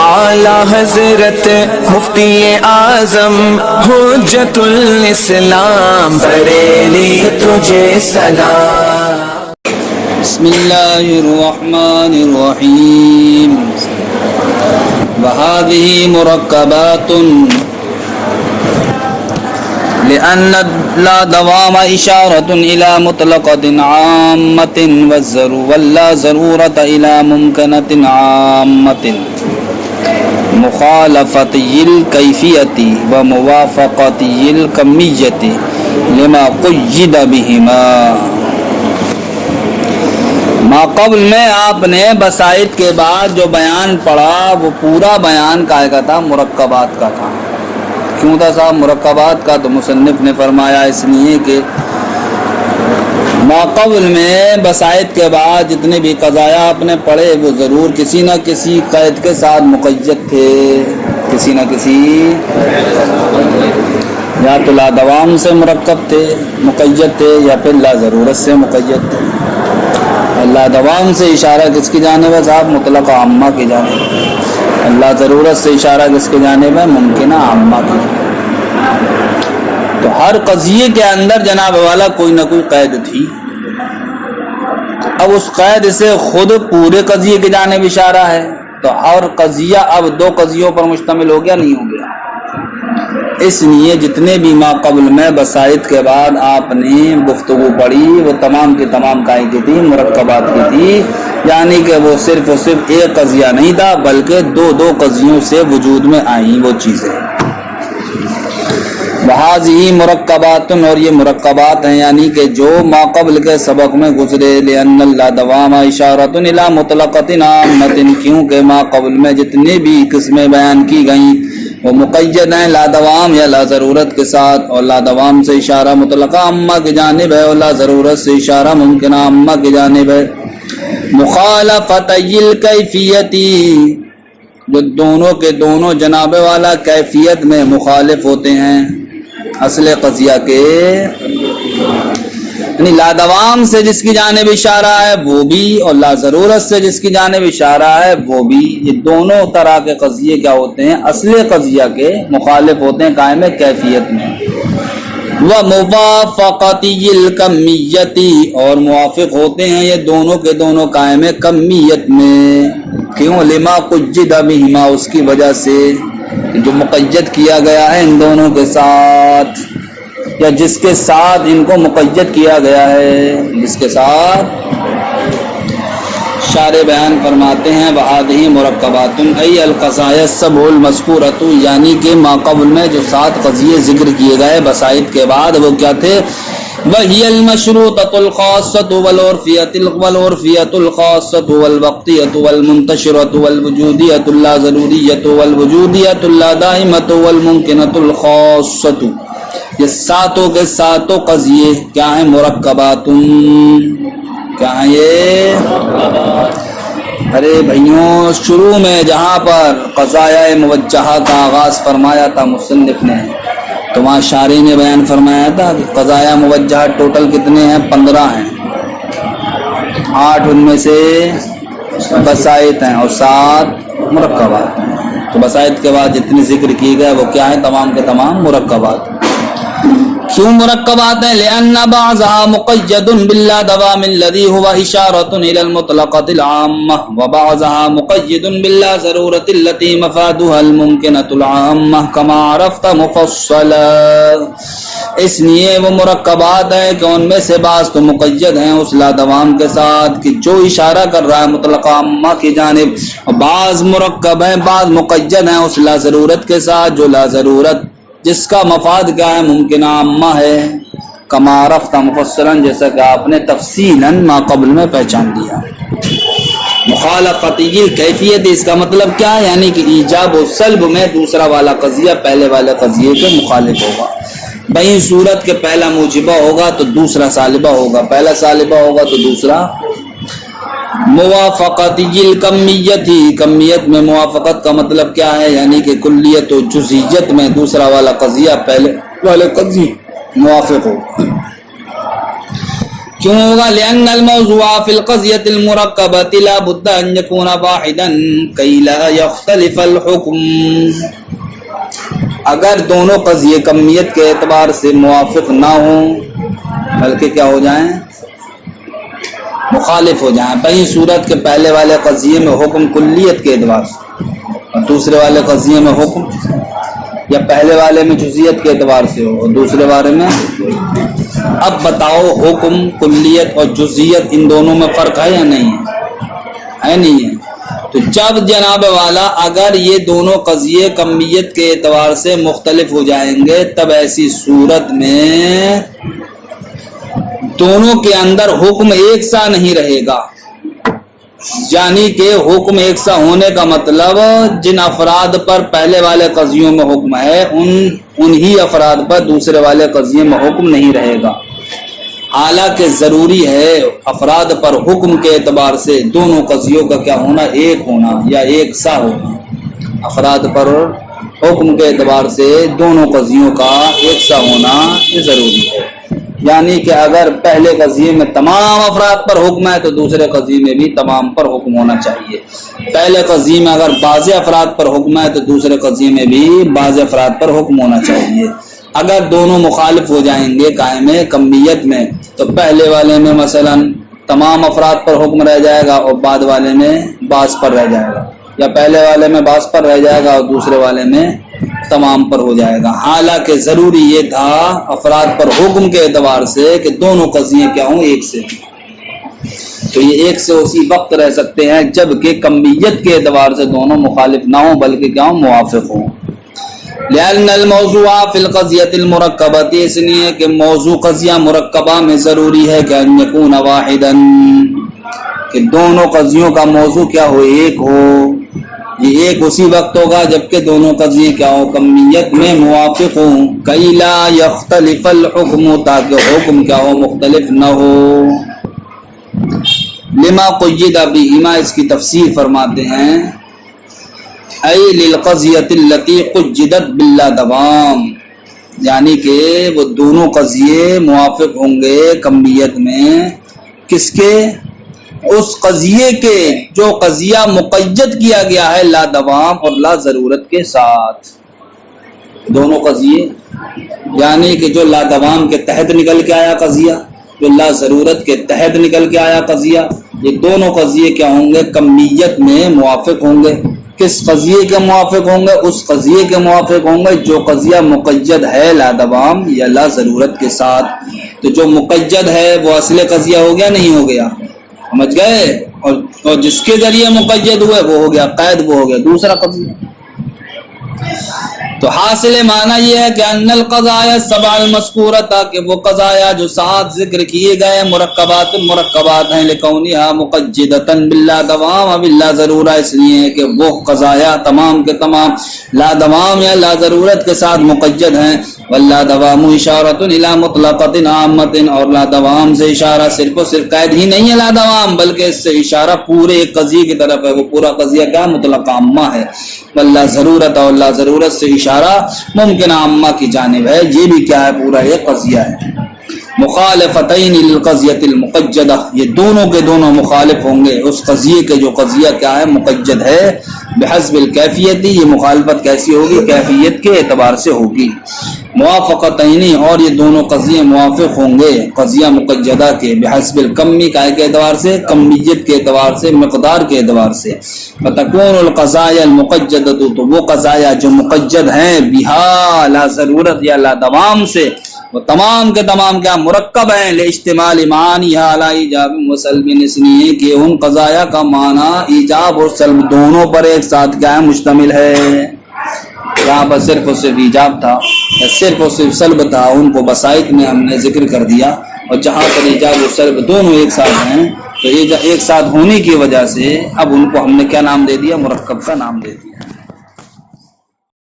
اعلی حضرت مفتی اعظم حجت الاسلام بریلی تجھے سلام. بسم اللہ الرحمن الرحیم. وهذه مركبات لأن لا دوام إشارة إلى مطلقة عامة ولا ضرورة إلى ممكنة عامة مخالفة الكيفية وموافقة الكمية لما قيد بهما. ما قبل میں آپ نے بسائط کے بعد جو بیان پڑھا وہ پورا بیان کا تھا مرکبات کا تھا. کیوں تھا صاحب مرکبات کا؟ تو مصنف نے فرمایا اس لیے کہ ما قبل میں بسائط کے بعد جتنے بھی قضایا آپ نے پڑھے وہ ضرور کسی نہ کسی قید کے ساتھ مقید تھے. کسی نہ کسی یا تو لا دوام سے مرکب تھے مقید تھے یا پھر لا ضرورت سے مقید تھے. اللہ دوام سے اشارہ کس کی جانب ہے صاحب؟ مطلق عامہ کی جانب. اللہ ضرورت سے اشارہ کس کی جانب ہے؟ ممکنہ عامہ کی. تو ہر قضیے کے اندر جناب والا کوئی نہ کوئی قید تھی. اب اس قید سے خود پورے قضیے کی جانب اشارہ ہے تو ہر قضیہ اب دو قضیوں پر مشتمل ہو گیا نہیں ہو گیا. اس لیے جتنے بھی ما قبل میں بسائط کے بعد آپ نے گفتگو پڑھی وہ تمام کی تمام کائیں کی تھی مرکبات کی تھی. یعنی کہ وہ صرف اور صرف ایک قضیہ نہیں تھا بلکہ دو قضیوں سے وجود میں آئیں وہ چیزیں. وہذی مرکبات اور یہ مرکبات ہیں یعنی کہ جو ما قبل کے سبق میں گزرے. لأن لا دوام اشارۃ الی مطلقۃ عامۃ کیونکہ ما قبل میں جتنے بھی قسمیں بیان کی گئیں وہ مقید ہیں لا دوام یا لا ضرورت کے ساتھ. اور لا دوام سے اشارہ مطلقہ عامہ کی جانب ہے اور لا ضرورت سے اشارہ ممکنہ عامہ کی جانب ہے. مخالفت الکیفیتی جو دونوں کے دونوں جناب والا کیفیت میں مخالف ہوتے ہیں اصل قضیہ کے. یعنی لا دوام سے جس کی جانب اشارہ ہے وہ بھی اور لا ضرورت سے جس کی جانب اشارہ ہے وہ بھی یہ دونوں طرح کے قضیے کیا ہوتے ہیں؟ اصل قضیہ کے مخالف ہوتے ہیں قائم کیفیت میں. وموافقت الکمیت اور موافق ہوتے ہیں یہ دونوں کے دونوں قائم کمیت میں. کیوں؟ لما قید بہما اس کی وجہ سے جو مقید کیا گیا ہے ان دونوں کے ساتھ یا جس کے ساتھ ان کو مقید کیا گیا ہے جس کے ساتھ. شارح بیان فرماتے ہیں وہذہ مرکبات ای القضایا السبع المذکورۃ یعنی کہ ما قبل میں جو 7 قضیے ذکر کیے گئے بسائط کے بعد وہ کیا تھے؟ وہی المشروطۃ الخاصۃ والعرفیۃ الخاصۃ والوقتیۃ والمنتشرۃ والوجودیۃ اللاضروریۃ والوجودیۃ اللادائمۃ والممکنۃ الخاصۃ. یہ ساتوں کے ساتوں قضیے کیا ہیں؟ مرکبات. کیا ہیں یہ؟ ارے بھائیوں شروع میں جہاں پر قضایا موجہہ کا آغاز فرمایا تھا مصنف نے تو وہاں شارح نے بیان فرمایا تھا کہ قضایا موجہہ ٹوٹل کتنے ہیں؟ 15 ہیں. 8 ان میں سے بسائط ہیں اور 7 مرکبات ہیں. تو بسائط کے بعد جتنے ذکر کیے گئے وہ کیا ہیں؟ تمام کے تمام مرکبات. کیوں مرکبات ہیں؟ لأن بعضها مقید باللا دوام الذي هو اشارۃ الى المطلقۃ العامہ وبعضها مقید باللا ضرورۃ التي مفادها الممکنۃ العامہ كما عرفت مفصلا. اس لیے وہ مرکبات ہیں کہ ان میں سے بعض تو مقید ہیں اس لا دوام کے ساتھ کہ جو اشارہ کر رہا ہے مطلقہ عامہ کی جانب اور بعض مرکب ہیں بعض مقید ہیں اس لا ضرورت کے ساتھ جو لا ضرورت جس کا مفاد کیا ہے؟ ممکنہ عامہ ہے. کما عرفت مفصلا جیسا کہ آپ نے تفصیلا ما قبل میں پہچان دیا. مخالفت کیفیت اس کا مطلب کیا ہے؟ یعنی کہ ایجاب و سلب میں دوسرا والا قضیہ پہلے والے قضیے کے مخالف ہوگا. بہی صورت کے پہلا موجبہ ہوگا تو دوسرا سالبہ ہوگا پہلا سالبہ ہوگا تو دوسرا. موافقت الکمیت کمیت میں موافقت کا مطلب کیا ہے؟ یعنی کہ کلیت و جزئیت میں دوسرا والا قضیہ پہلے والے قضیے موافق ہو. کیوں ہوگا؟ لأن الموضوع فی القضیۃ المرکبۃ لا بد ان یکون واحدا کی لا یختلف الحکم. اگر دونوں قضیے کمیت کے اعتبار سے موافق نہ ہوں بلکہ کیا ہو جائیں؟ مخالف ہو جائیں. بہی صورت کے پہلے والے قضیے میں حکم کلیت کے اعتبار سے اور دوسرے والے قضیے میں حکم، یا پہلے والے میں جزئیت کے اعتبار سے ہو اور دوسرے بارے میں. اب بتاؤ حکم کلیت اور جزئیت ان دونوں میں فرق ہے یا نہیں ہے؟ نہیں ہے. تو جب جناب والا اگر یہ دونوں قضیے کمیت کے اعتبار سے مختلف ہو جائیں گے تب ایسی صورت میں دونوں کے اندر حکم ایک سا نہیں رہے گا. یعنی کہ حکم ایک سا ہونے کا مطلب جن افراد پر پہلے والے قضیوں میں حکم ہے انہی افراد پر دوسرے والے قضیے میں حکم نہیں رہے گا. حالانکہ ضروری ہے افراد پر حکم کے اعتبار سے دونوں قضیوں کا کیا ہونا؟ ایک ہونا یا ایک سا ہونا. افراد پر حکم کے اعتبار سے دونوں قضیوں کا ایک سا ہونا یہ ضروری ہے. یعنی کہ اگر پہلے قضیے میں تمام افراد پر حکم ہے تو دوسرے قضیے میں بھی تمام پر حکم ہونا چاہیے. پہلے قضیے میں اگر بعض افراد پر حکم ہے تو دوسرے قضیے میں بھی بعض افراد پر حکم ہونا چاہیے. اگر دونوں مخالف ہو جائیں گے قائم کمیت میں تو پہلے والے میں مثلا تمام افراد پر حکم رہ جائے گا اور بعد والے میں بعض پر رہ جائے گا، یا پہلے والے میں بعض پر رہ جائے گا اور دوسرے والے میں تمام پر ہو جائے گا. حالانکہ ضروری یہ تھا افراد پر حکم کے اعتبار سے کہ دونوں قضیے کیا ہوں؟ ایک سے. تو یہ ایک سے اسی وقت رہ سکتے ہیں جبکہ کمیت کے اعتبار سے دونوں مخالف نہ ہوں بلکہ کیا ہوں؟ موافق ہوں. لأن الموضوع فی القضیۃ المرکبۃ، اس لیے کہ موضوع قضیہ مرکبہ میں ضروری ہے کہ ان یکون واحدا، کہ دونوں قضیوں کا موضوع کیا ہو؟ ایک ہو. یہ ایک اسی وقت ہوگا جبکہ دونوں قضیے کیا ہو؟ کمیت میں موافق ہوں. کی لا یختلف الحکم، تاکہ حکم کیا ہو؟ مختلف نہ ہو. لما قید بہما، اس کی تفسیر فرماتے ہیں ای للقضیۃ التی قجدت باللا دوام، یعنی کہ وہ دونوں قضیے موافق ہوں گے کمیت میں کس کے؟ اس قضیے کے جو قضیہ مقید کیا گیا ہے لا دوام اور لا ضرورت کے ساتھ. دونوں قضیے یعنی کہ جو لا دوام کے تحت نکل کے آیا قضیہ، جو لا ضرورت کے تحت نکل کے آیا قضیہ، یہ دونوں قضیے کیا ہوں گے؟ کمیت میں موافق ہوں گے. کس قضیے کے موافق ہوں گے؟ اس قضیے کے موافق ہوں گے جو قضیہ مقید ہے لا دوام یا لا ضرورت کے ساتھ. تو جو مقید ہے وہ اصل قضیہ ہو گیا نہیں ہو گیا؟ سمجھ گئے؟ اور جس کے ذریعے مقید ہوئے وہ ہو گیا قید، وہ ہو گیا دوسرا قضیہ. تو حاصل معنی یہ ہے کہ ان القضایا السبع المذکورۃ، کہ وہ قضایا جو ساتھ ذکر کیے گئے مرکبات ہیں لکونھا مقجدۃ باللا دوام باللا ضرورہ، اس لیے کہ وہ قضایا تمام کے تمام لا دوام یا لا ضرورت کے ساتھ مقید ہیں. واللا دوام اشارۃ الی مطلقۃ عامۃ، اور لا دوام سے اشارہ صرف و صرف قید ہی نہیں ہے لا دوام بلکہ اس سے اشارہ پورے ایک قضیے کی طرف ہے. وہ پورا قضیہ کیا؟ مطلق عامہ ہے. واللا ضرورت، اور لا ضرورت سے اشارہ ممکن عامہ کی جانب ہے. یہ بھی کیا ہے؟ پورا ایک قضیہ ہے. مخالفتین للقضیۃ المقیدہ، یہ دونوں کے دونوں مخالف ہوں گے اس قضیے کے جو قضیہ کیا ہے؟ مقید ہے. بحسب الکیفیت، یہ مخالفت کیسی ہوگی؟ کیفیت کے اعتبار سے ہوگی. موافقتین، اور یہ دونوں قضیے موافق ہوں گے قضیہ مقیدہ کے بحسب الکمی، کائے کے اعتبار سے؟ کمیت کے اعتبار سے، مقدار کے اعتبار سے. فتکون القضایا المقیدۃ، تو وہ قضایا جو مقید ہیں بہا لا ضرورت یا لا دوام سے، وہ تمام کے تمام کیا؟ مرکب ہیں لاجتماع معانیھا علی ایجاب و سلب، اس لیے کہ ان قضایا کا معنی ایجاب اور سلب دونوں پر ایک ساتھ کیا ہے؟ مشتمل ہے. یہاں پر صرف اور صرف ایجاب تھا یا صرف اور صرف سلب تھا، ان کو بسائط میں ہم نے ذکر کر دیا. اور جہاں پر ایجاب اور سلب دونوں ایک ساتھ ہیں تو ایک ساتھ ہونے کی وجہ سے اب ان کو ہم نے کیا نام دے دیا؟ مرکب کا نام دے دیا.